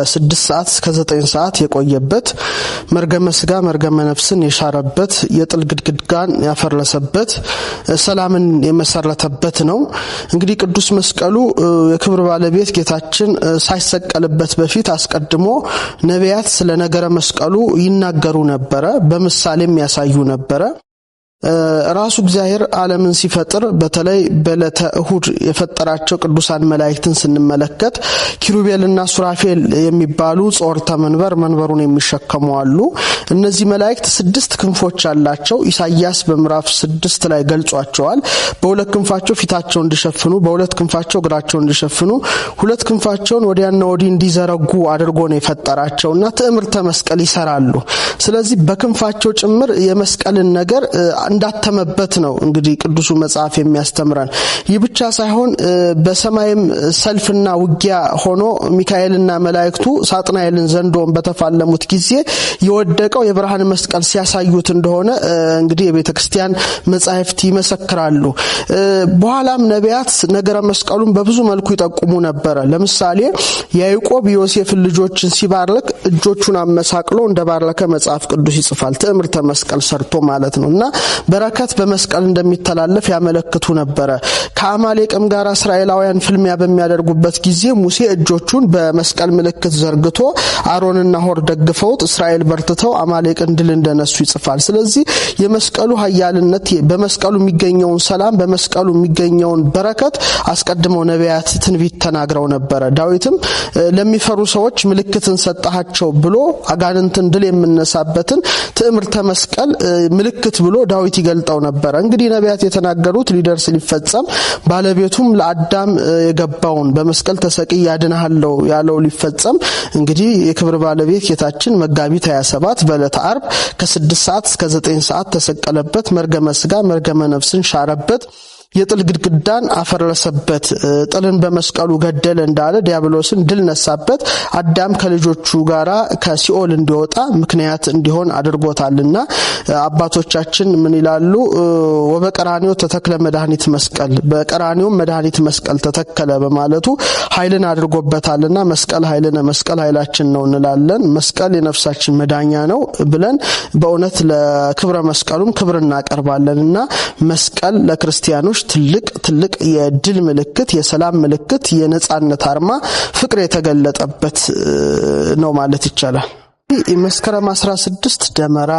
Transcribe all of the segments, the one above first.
ከ6 ሰዓት እስከ 9 ሰዓት የቆየበት መርገመ ስጋ መርገመ ነፍስን የሻረበት የጥል ግድግዳን ያፈረሰበት ሰላምን የመሰረተበት ነው። እንግዲህ ቅዱስ መስቀሉ የክብር ባለቤት ጌታችን ሳይሰቀልበት በፊት አስቀድሞ ነቢያት ስለ ነገረ መስቀሉ ይናገሩ ነበር፣ በምሳሌም ያሳዩ ነበር። ራሱ እግዚአብሔር ዓለምን ሲፈጥር በተለይ በዕለተ እሁድ የፈጠራቸው ቅዱሳን መላእክትን ስንመለከት ኪሩቤልና ሱራፌል የሚባሉ ጾርተ መንበሩን የሚሸከሙ አሉ። እነዚህ መላእክት 6 ክንፎች አላቸው። ኢሳይያስ በምዕራፍ 6 ላይ ገልጿቸዋል። በሁለት ክንፋቸው ፊታቸውን እንዲሸፍኑ፣ በሁለት ክንፋቸው እግራቸውን እንዲሸፍኑ፣ ሁለት ክንፋቸውን ወዲያና ወዲህ እንዲዘረጉ አድርጎ ነው የፈጠራቸውና ትዕምርተ መስቀል ይሰራሉ። ስለዚህ በክንፋቸው ጭምር የመስቀልን ነገር እንዳተመበት ነው እንግዲህ ቅዱሱ መጽሐፍ የሚያስተምረን። ይህ ብቻ ሳይሆን በሰማይም ሰልፍና ውጊያ ሆኖ ሚካኤልና መላእክቱ ሳጥናኤልን ዘንዶን በተፋለሙት ጊዜ የወደቀው የብርሃን መስቀል ሲያሳዩት እንደሆነ እንግዲህ የቤተክርስቲያን መጻሕፍት ይመሰክራሉ። በኋላም ነቢያት ነገረ መስቀሉን በብዙ መልኩ ይጠቁሙ ነበር። ለምሳሌ ያዕቆብ ዮሴፍን ልጆችን ሲባርክ እጆቹን አመሳቅሎ እንደባረከ መጽሐፍ ቅዱስ ይጽፋል። ትዕምርተ መስቀል ሰርቶ ማለት ነውና በረከት በመስቀል እንደሚተላለፍ ያመለክቱ ነበር። ከአማሌቅም ጋር እስራኤላውያን ፍልሚያ በሚያደርጉበት ጊዜ ሙሴ እጆቹን በመስቀል ምልክት ዘርግቶ አሮንና ሆር ደግፈውት እስራኤል በርትተው አማሌቅን ድል እንደነሱ ይጽፋል። ስለዚህ የመስቀሉ ኃያልነት፣ በመስቀሉ የሚገኘውን ሰላም፣ በመስቀሉ የሚገኘውን በረከት አስቀድመው ነቢያት ትንቢት ተናግረው ነበር። ዳዊትም ለሚፈሩ ሰዎች ምልክትን ሰጣቸው ብሎ አጋንንትን ድል የምነሳበትን ትዕምርተ መስቀል ምልክት ብሎ ዳዊት ይገልጠው ነበር። እንግዲህ ነቢያት የተናገሩት ሊደርስ ሊፈጸም ባለቤቱም ለአዳም የገባውን በመስቀል ተሰቅዬ ያድንሃለሁ ያለው ሊፈጸም እንግዲህ የክብር ባለቤት ጌታችን መጋቢት 27 በዕለተ ዓርብ ከ6 ሰዓት እስከ 9 ሰዓት ተሰቀለበት፣ መርገመ ስጋ መርገመ ነፍስን ሻረበት፣ የጥል ግድግዳን አፈረሰበት፣ ጥልን በመስቀሉ ገደለ እንዳለ ዲያብሎስን ድል ነሳበት፣ አዳም ከልጆቹ ጋራ ከሲኦል እንዲወጣ ምክንያት እንዲሆን አድርጎታልና አባቶቻችን ምን ይላሉ? ወበቀራኒዮ ተተክለ መድኃኒት መስቀል፣ በቀራኒዮ መድኃኒት መስቀል ተተከለ በማለቱ ኃይልን አድርጎበታልና መስቀል ኃይልነ መስቀል ኃይላችን ነው እንላለን። መስቀል የነፍሳችን መዳኛ ነው ብለን በእውነት ለክብረ መስቀሉም ክብር እናቀርባለንና መስቀል ለክርስቲያኖች ትልቅ የድል ምልክት፣ የሰላም ምልክት፣ የነጻነት አርማ፣ ፍቅር የተገለጠበት ነው ማለት ይቻላል። መስከረም 16 ደመራ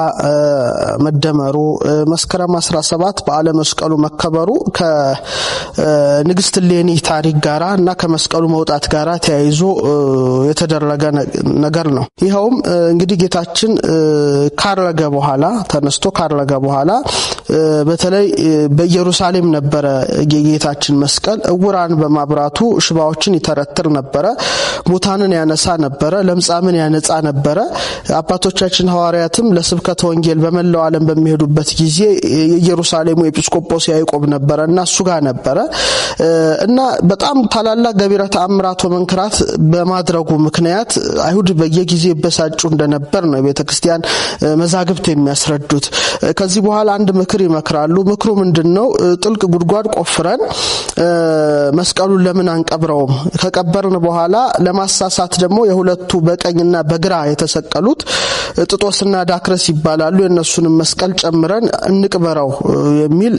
መደመሩ፣ መስከረም 17 በዓለ መስቀሉ መከበሩ ከንግስት ሌኒ ታሪክ ጋራ እና ከመስቀሉ መውጣት ጋራ ተያይዞ የተደረገ ነገር ነው። ይኸውም እንግዲህ ጌታችን ካረገ በኋላ ተነስቶ ካረገ በኋላ በተለይ በኢየሩሳሌም ነበረ የጌታችን መስቀል። እውራን በማብራቱ ሽባዎችን ይተረትር ነበረ፣ ሙታንን ያነሳ ነበረ፣ ለምጻምን ያነጻ ነበረ። አባቶቻችን ሐዋርያትም ለስብከተ ወንጌል በመላው ዓለም በሚሄዱበት ጊዜ የኢየሩሳሌሙ ኤጲስቆጶስ ያዕቆብ ነበረና እሱ ጋር ነበረ እና በጣም ታላላቅ ገቢረ ተአምራት ወመንክራት በማድረጉ ምክንያት አይሁድ በየጊዜ በሳጩ እንደነበር ነው የቤተክርስቲያን መዛግብት የሚያስረዱት። ከዚህ በኋላ አንድ ምክር ይመክራሉ። ምክሩ ምንድነው? ጥልቅ ጉድጓድ ቆፍረን መስቀሉን ለምን አንቀብረውም? ከቀበርን በኋላ ለማሳሳት ደግሞ የሁለቱ በቀኝና በግራ የተሰቀሉት ጥጦስና ዳክረስ ይባላሉ፣ የነሱንም መስቀል ጨምረን እንቅበረው የሚል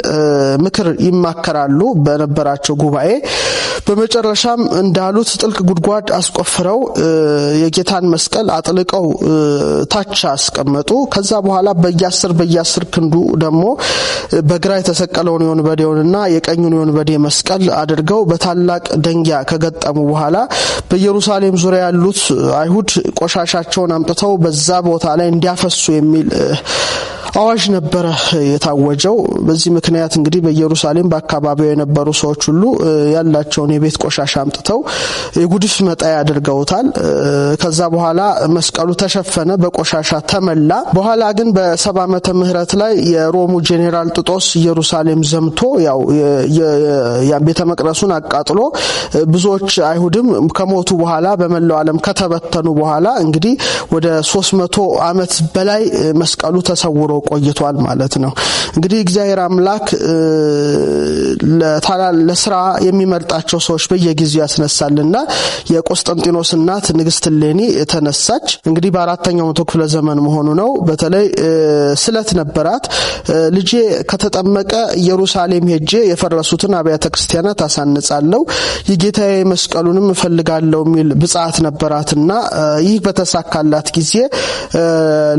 ምክር ይማከራሉ በነበራቸው ጉባኤ። በመጨረሻም እንዳሉት ጥልቅ ጉድጓድ አስቆፍረው የጌታን መስቀል አጥልቀው ታች አስቀመጡ። ከዛ በኋላ በየ10 ክንዱ ደግሞ በግራ የተሰቀለውን የወንበዴውንና የቀኙን የወንበዴ መስቀል አድርገው በታላቅ ደንጊያ ከገጠሙ በኋላ በኢየሩሳሌም ዙሪያ ያሉት አይሁድ ቆሻሻቸውን አምጥተው በዛ ቦታ ላይ እንዲያፈሱ የሚል አዋጅ ነበረ የታወጀው። በዚህ ምክንያት እንግዲህ በኢየሩሳሌም በአካባቢው የነበሩ ሰዎች ሁሉ ያላቸውን የቤት ቆሻሻ አምጥተው የጉድፍ መጣያ አድርገውታል። ከዛ በኋላ መስቀሉ ተሸፈነ፣ በቆሻሻ ተመላ። በኋላ ግን በ70 ዓመተ ምህረት ላይ የሮሙ ጄኔራል ጥጦስ ኢየሩሳሌም ዘምቶ ያው ቤተ መቅደሱን አቃጥሎ ብዙዎች አይሁድም ከሞቱ በኋላ በመላው ዓለም ከተበተኑ በኋላ እንግዲህ ወደ 300 ዓመት በላይ መስቀሉ ተሰውሮ ቆይቷል ማለት ነው። እንግዲህ እግዚአብሔር አምላክ ለስራ የሚመርጣቸው ሰዎች በየጊዜው ያስነሳልና የቆስጠንጢኖስ እናት ንግስት እሌኒ ተነሳች። እንግዲህ በ4ኛው መቶ ክፍለ ዘመን መሆኑ ነው። በተለይ ስለት ነበራት። ልጄ ከተጠመቀ ኢየሩሳሌም ሄጄ የፈረሱትን አብያተ ክርስቲያናት አሳንጻለሁ፣ የጌታዬ መስቀሉንም እፈልጋለሁ የሚል ብጻት ነበራትና ይህ በተሳካላት ጊዜ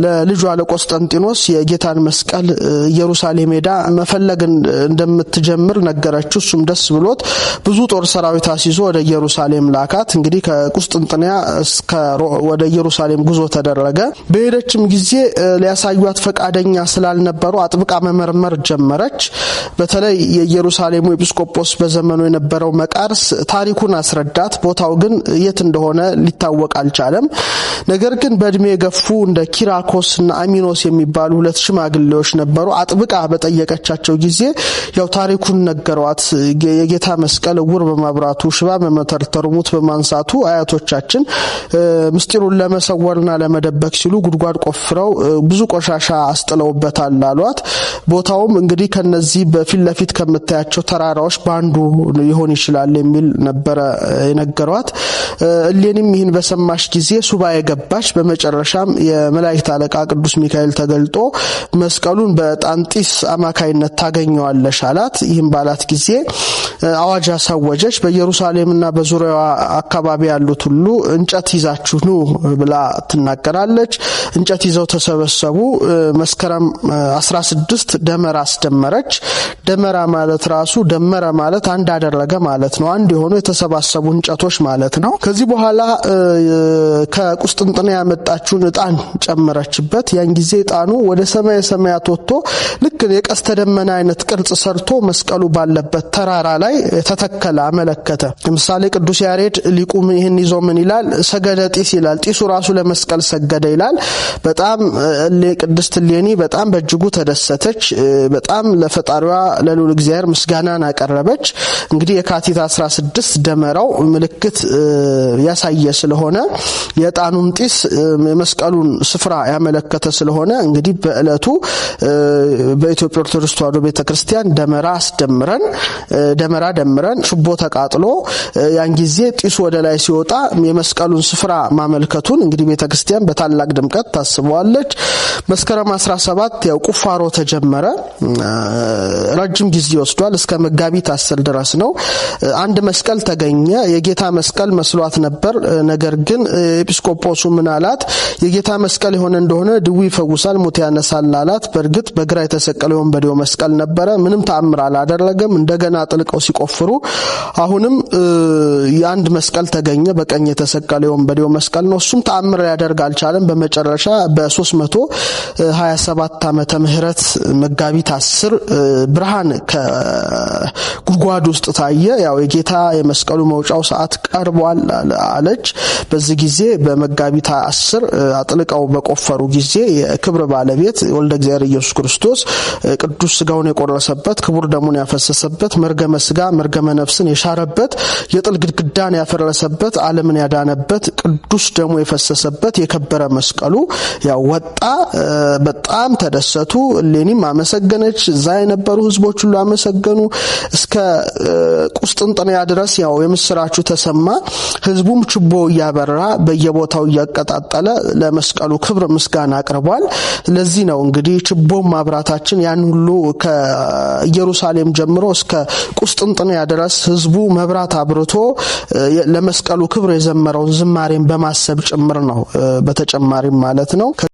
ለልጇ ለቆስጠንጢኖስ የጌታን መስቀል ኢየሩሳሌም ሄዳ መፈለግ እንደምትጀምር ነገረችው። እሱም ደስ ብሎት ብዙ ጦር ሰራዊት አስይዞ ወደ ኢየሩሳሌም ላካት። እንግዲህ ከቁስጥንጥንያ እስከ ወደ ኢየሩሳሌም ጉዞ ተደረገ። በሄደችም ጊዜ ሊያሳዩት ፈቃደኛ ስላልነበሩ አጥብቃ መመርመር ጀመረች። በተለይ የኢየሩሳሌሙ ኤጲስቆጶስ በዘመኑ የነበረው መቃርስ ታሪኩን አስረዳት። ቦታው ግን የት እንደሆነ ሊታወቅ አልቻለም። ነገር ግን በእድሜ የገፉ እንደ ኪራኮስና አሚኖስ የሚባሉ ሁለት ሽማግሌዎች ነበሩ። አጥብቃ በጠየቀቻቸው ጊዜ ያው ታሪኩን ነገሯት። የጌታ መስቀል ዕውር በማብራቱ ሽባ በመተርተሩ ሙት በማንሳቱ አያቶቻችን ምስጢሩን ለመሰወርና ለመደበቅ ሲሉ ጉድጓድ ቆፍረው ብዙ ቆሻሻ አስጥለውበታል አሏት። ቦታውም እንግዲህ ከነዚህ በፊት ለፊት ከምታያቸው ተራራዎች ባንዱ ሊሆን ይችላል የሚል ነበረ የነገሯት። እሌኒም ይህን በሰማሽ ጊዜ ሱባኤ ገባች። በመጨረሻም የመላእክት አለቃ ቅዱስ ሚካኤል ተገልጦ መስቀሉን በጣንጢስ አማካይነት ታገኘዋለሽ አላት። ይህም ባላት ጊዜ አዋጅ አሳወጀች። በኢየሩሳሌምና በዙሪያዋ አካባቢ ያሉት ሁሉ እንጨት ይዛችሁ ኑ ብላ ትናገራለች። እንጨት ይዘው ተሰበሰቡ። መስከረም 16 ደመራ አስደመረች። ደመራ ማለት ራሱ ደመረ ማለት አንድ አደረገ ማለት ነው። አንድ የሆኑ የተሰባሰቡ እንጨቶች ማለት ነው። ከዚህ በኋላ ከቁስጥንጥንያ ያመጣችውን ዕጣን ጨመረችበት። ያን ጊዜ ዕጣኑ ወደ ሰማይ ሰማያት ወጥቶ ልክ የቀስተ ደመና አይነት ቅርጽ ሰርቶ መስቀሉ ባለበት ተራራ ላይ ተተከለ፣ አመለከተ። ለምሳሌ ቅዱስ ያሬድ ሊቁም ይህን ይዞ ምን ይላል? ሰገደ ጢስ ይላል። ጢሱ ራሱ ለመስቀል ሰገደ ይላል። በጣም ቅድስት እሌኒ በጣም በእጅጉ ተደሰተች። በጣም ለፈጣሪዋ ለልዑል እግዚአብሔር ምስጋናን አቀረበች። እንግዲህ የካቲት 16 ደመራው ምልክት ያሳየ ስለሆነ የዕጣኑም ጢስ የመስቀሉን ስፍራ ያመለከተ ስለሆነ እንግዲህ በእለቱ በኢትዮጵያ ኦርቶዶክስ ተዋሕዶ ቤተክርስቲያን ደመራ አስደምረን ደመራ ደምረን ችቦ ተቃጥሎ ያን ጊዜ ጢሱ ወደ ላይ ሲወጣ የመስቀሉን ስፍራ ማመልከቱን እንግዲህ ቤተክርስቲያን በታላቅ ድምቀት ታስበዋለች። መስከረም 17 ያው ቁፋሮ ተጀመረ። ረጅም ጊዜ ወስዷል። እስከ መጋቢት 10 ድረስ ነው። አንድ መስቀል ተገኘ። የጌታ መስቀል መስሏት ነበር። ነገር ግን ኤጲስቆጶሱ ምን አላት? የጌታ መስቀል የሆነ እንደሆነ ድዊ ይፈውሳል፣ ሙት ያነሳል አላት። በእርግጥ በግራ የተሰቀለው ወንበዴው መስቀል ነበረ። ምንም ተአምር አላደረገም። እንደገና ጥልቀው ሲቆፍሩ አሁንም የአንድ መስቀል ተገኘ። በቀኝ የተሰቀለው ወንበዴው መስቀል ነው። እሱም ተአምር ሊያደርግ አልቻለም። በመጨረሻ በ327 ዓመተ ምህረት መጋቢት 10 ብርሃን ከጉድጓድ ውስጥ ታየ። ያው የጌታ የመስቀሉ መውጫው ሰዓት ቀርቧል አለች። በዚህ ጊዜ በመጋቢት 10 አጥልቀው በቆፈሩ ጊዜ የክብር ባለቤት ወልደ እግዚአብሔር ኢየሱስ ክርስቶስ ቅዱስ ስጋውን የቆረሰበት ክቡር ደሙን ያፈሰሰበት መርገመ ስጋ መርገመ ነፍስን የሻረበት የጥል ግድግዳን ያፈረሰበት ዓለምን ያዳነበት ቅዱስ ደሙ የፈሰሰበት የከበረ መስቀሉ ያው ወጣ። በጣም ተደሰቱ። እሌኒም አመሰገነች። እዛ የነበሩ ህዝቦች ሁሉ አመሰገኑ። እስከ ቁስጥንጥንያ ድረስ ያው የምስራቹ ተሰማ። ህዝቡም ችቦ እያበራ በየቦታው እያቀጣጠለ ለመስቀሉ ክብር ምስጋና አቅርቧል። ለዚህ ነው እንግዲህ ችቦ ማብራታችን ያን ሁሉ ከኢየሩሳሌም ጀምሮ እስከ ቁስጥንጥንያ ድረስ ህዝቡ መብራት አብርቶ ለመስቀሉ ክብር የዘመረውን ዝማሬን በማሰብ ጭምር ነው። በተጨማሪም ማለት ነው